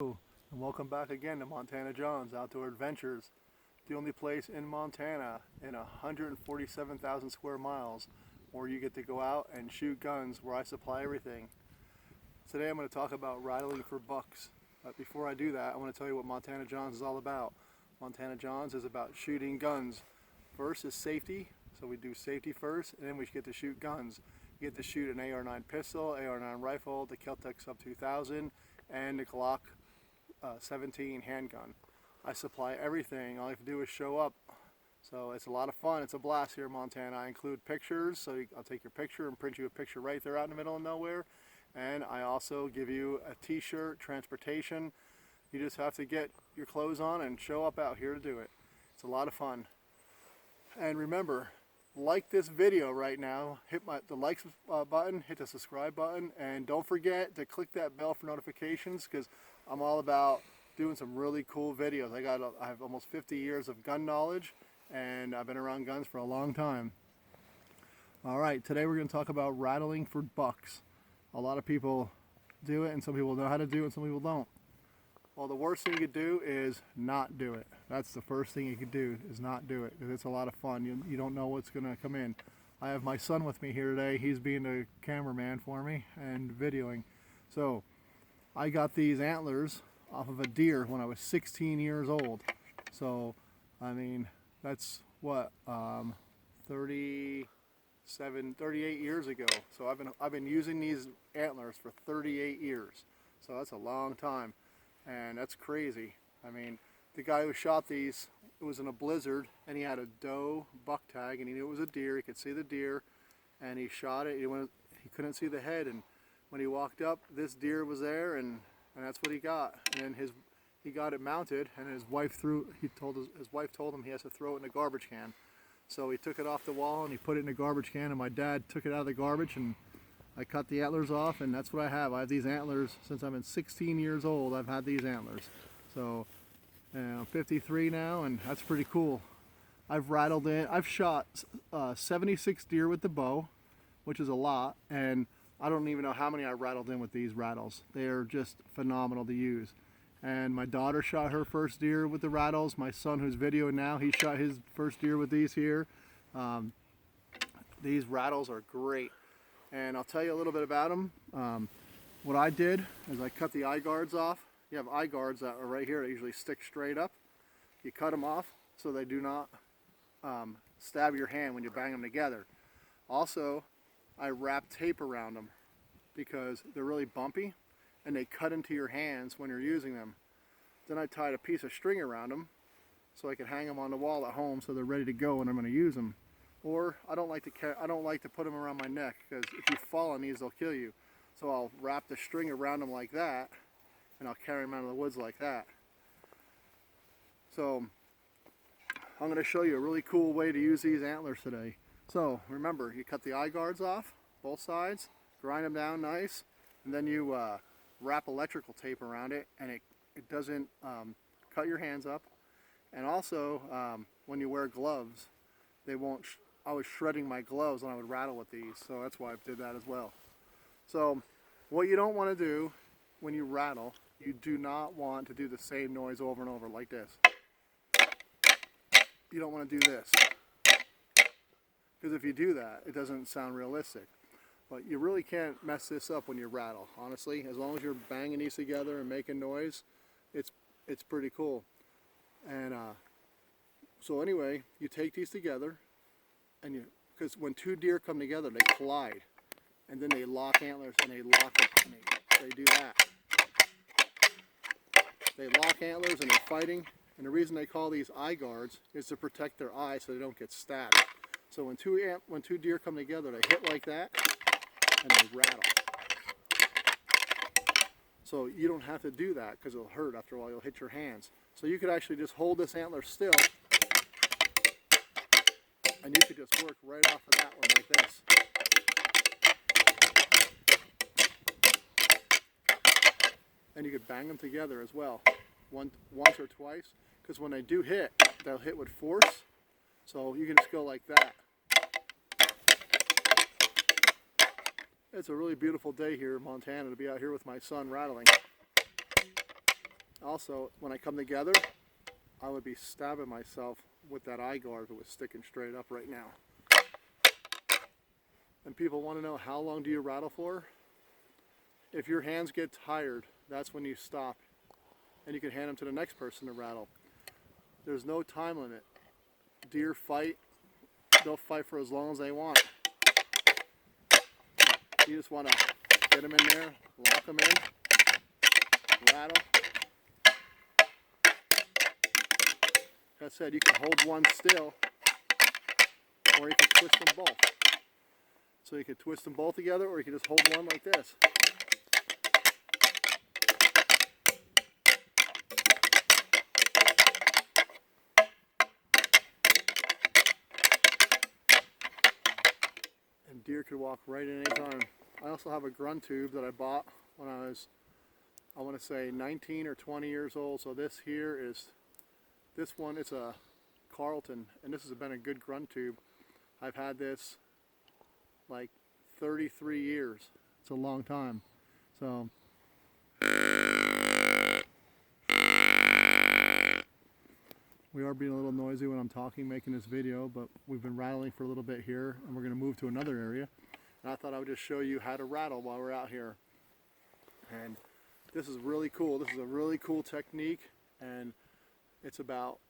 Hello, and welcome back again to Montana John's Outdoor Adventures, the only place in Montana in 147,000 square miles where you get to go out and shoot guns, where I supply everything. Today I'm going to talk about rattling for bucks. But before I do that, I want to tell you what Montana John's is all about. Montana John's is about shooting guns. First is safety, so we do safety first, and then we get to shoot guns. You get to shoot an AR-9 pistol, AR-9 rifle, the Kel-Tec Sub 2000, and the Glock 17 handgun. I supply everything. All you have to do is show up. So it's a lot of fun. It's a blast here in Montana. I include pictures, so I'll take your picture and print you a picture right there out in the middle of nowhere. And I also give you a t-shirt, transportation. You just have to get your clothes on and show up out here to do it. It's a lot of fun. And remember, like this video right now, hit the like button, hit the subscribe button, and don't forget to click that bell for notifications, because I'm all about doing some really cool videos. I have almost 50 years of gun knowledge, and I've been around guns for a long time. Alright, today we're going to talk about rattling for bucks. A lot of people do it, and some people know how to do it, and some people don't. Well, the worst thing you could do is not do it. That's the first thing you could do, is not do it, because it's a lot of fun. You don't know what's going to come in. I have my son with me here today. He's being a cameraman for me and videoing. So I got these antlers off of a deer when I was 16 years old. So I mean, that's what, 38 years ago. So I've been using these antlers for 38 years. So that's a long time. And that's crazy. I mean, the guy who shot these, it was in a blizzard, and he had a doe buck tag, and he knew it was a deer. He could see the deer, and he shot it. He couldn't see the head, and when he walked up, this deer was there, and that's what he got. And then he got it mounted, and his wife told him he has to throw it in a garbage can. So he took it off the wall and he put it in a garbage can, and my dad took it out of the garbage, and I cut the antlers off, and that's what I have. I have these antlers since I've been 16 years old. I've had these antlers. So I'm 53 now, and that's pretty cool. I've shot 76 deer with the bow, which is a lot, and I don't even know how many I rattled in with these rattles. They are just phenomenal to use. And my daughter shot her first deer with the rattles. My son, who's videoing now, he shot his first deer with these here. These rattles are great. And I'll tell you a little bit about them. What I did is I cut the eye guards off. You have eye guards that are right here. They usually stick straight up. You cut them off so they do not stab your hand when you bang them together. Also, I wrap tape around them because they're really bumpy and they cut into your hands when you're using them. Then I tied a piece of string around them so I can hang them on the wall at home so they're ready to go when I'm going to use them. Or I don't like to put them around my neck, because if you fall on these, they'll kill you. So I'll wrap the string around them like that, and I'll carry them out of the woods like that. So I'm going to show you a really cool way to use these antlers today. So remember, you cut the eye guards off, both sides, grind them down nice, and then you wrap electrical tape around it, and it doesn't cut your hands up. And also, when you wear gloves, they won't. I was shredding my gloves when I would rattle with these, so that's why I did that as well. So what you don't want to do when you rattle, you do not want to do the same noise over and over like this. You don't want to do this, because if you do that, it doesn't sound realistic. But you really can't mess this up when you rattle, honestly. As long as you're banging these together and making noise, it's pretty cool. And so anyway, you take these together, and because when two deer come together, they collide, and then they lock antlers, and they lock up, and they do that. They lock antlers, and they're fighting, and the reason they call these eye guards is to protect their eyes so they don't get stabbed. So when two deer come together, they hit like that, and they rattle. So you don't have to do that, because it'll hurt after a while. You'll hit your hands. So you could actually just hold this antler still, and you could just work right off of that one like this. And you could bang them together as well, once or twice, because when they do hit, they'll hit with force. So you can just go like that. It's a really beautiful day here in Montana to be out here with my son rattling. also, when I come together, I would be stabbing myself with that eye guard if it was sticking straight up right now. And people want to know, how long do you rattle for? If your hands get tired, that's when you stop. And you can hand them to the next person to rattle. There's no time limit. Deer fight, they'll fight for as long as they want. You just want to get them in there, lock them in, rattle. Like I said, you can hold one still, or you can twist them both. So you can twist them both together, or you can just hold one like this. And deer could walk right in any time. I also have a grunt tube that I bought when I was, I want to say 19 or 20 years old. So this here is, this one, it's a Carlton, and this has been a good grunt tube. I've had this like 33 years. It's a long time. So we are being a little noisy when I'm talking, making this video, but we've been rattling for a little bit here, and we're going to move to another area. And I thought I would just show you how to rattle while we're out here. And this is really cool. This is a really cool technique, and it's about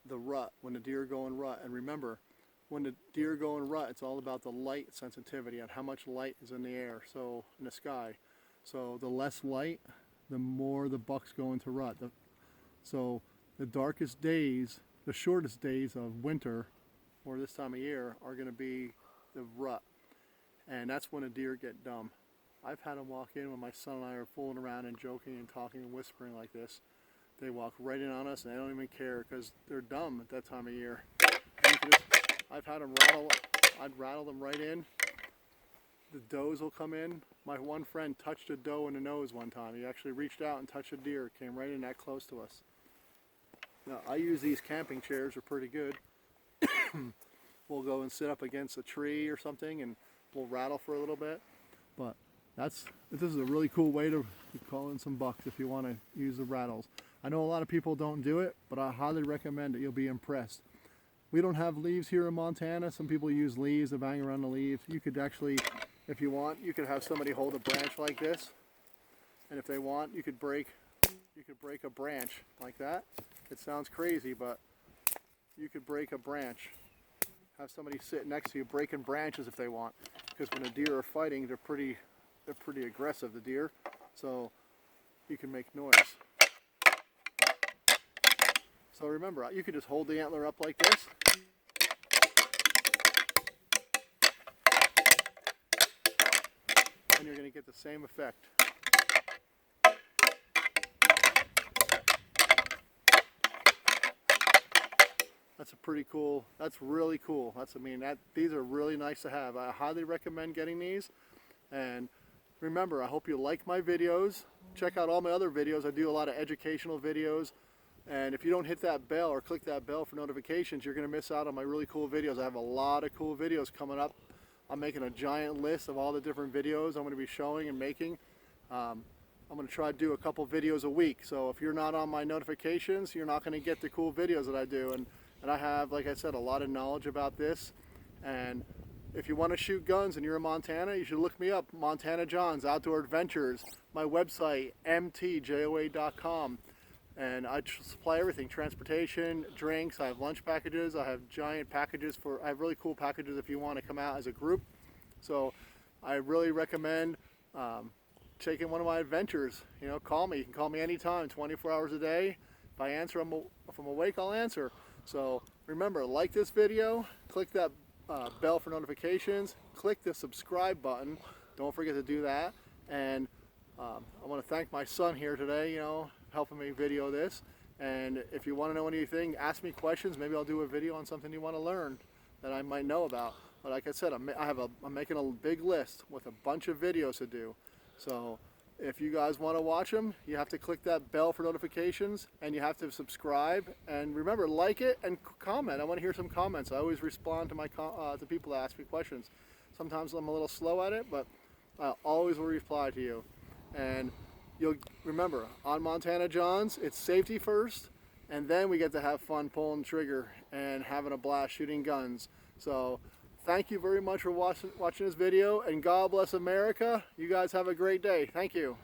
the rut, when the deer go in rut. And remember, when the deer go in rut, it's all about the light sensitivity and how much light is in the air, so in the sky. So the less light, the more the bucks go into rut. So the darkest days, the shortest days of winter, or this time of year, are going to be the rut. And that's when the deer get dumb. I've had them walk in when my son and I are fooling around and joking and talking and whispering like this. They walk right in on us and they don't even care because they're dumb at that time of year. I've had them rattle, I'd rattle them right in. The does will come in. My one friend touched a doe in the nose one time. He actually reached out and touched a deer. It came right in that close to us. Now, I use these camping chairs, they're pretty good. We'll go and sit up against a tree or something and we'll rattle for a little bit. But this is a really cool way to call in some bucks if you want to use the rattles. I know a lot of people don't do it, but I highly recommend it. You'll be impressed. We don't have leaves here in Montana. Some people use leaves to bang around the leaves. You could actually, if you want, you could have somebody hold a branch like this. And if they want, you could break a branch like that. It sounds crazy, but you could break a branch. Have somebody sit next to you breaking branches if they want. Because when the deer are fighting, they're pretty aggressive, the deer. So you can make noise. So remember, you can just hold the antler up like this. And you're going to get the same effect. That's a pretty cool, that's really cool. These are really nice to have. I highly recommend getting these. And remember, I hope you like my videos. Check out all my other videos. I do a lot of educational videos. And if you don't hit that bell or click that bell for notifications, you're going to miss out on my really cool videos. I have a lot of cool videos coming up. I'm making a giant list of all the different videos I'm going to be showing and making. I'm going to try to do a couple videos a week. So if you're not on my notifications, you're not going to get the cool videos that I do. And I have, like I said, a lot of knowledge about this. And if you want to shoot guns and you're in Montana, you should look me up, Montana John's Outdoor Adventures. My website, mtjoa.com. And I supply everything, transportation, drinks, I have lunch packages, I have giant packages I have really cool packages if you want to come out as a group. So I really recommend taking one of my adventures. You know, call me. You can call me anytime, 24 hours a day. If I answer, if I'm awake, I'll answer. So remember, like this video, click that bell for notifications, click the subscribe button. Don't forget to do that. And I want to thank my son here today, helping me video this. And if you want to know anything, ask me questions. Maybe I'll do a video on something you want to learn that I might know about. But like I said, I'm making a big list with a bunch of videos to do. So if you guys want to watch them, you have to click that bell for notifications and you have to subscribe. And remember, like it and comment. I want to hear some comments. I always respond to people that ask me questions. Sometimes I'm a little slow at it, but I always will reply to you. And you'll remember, on Montana Johns, it's safety first, and then we get to have fun pulling the trigger and having a blast shooting guns. So thank you very much for watching this video, and God bless America. You guys have a great day. Thank you.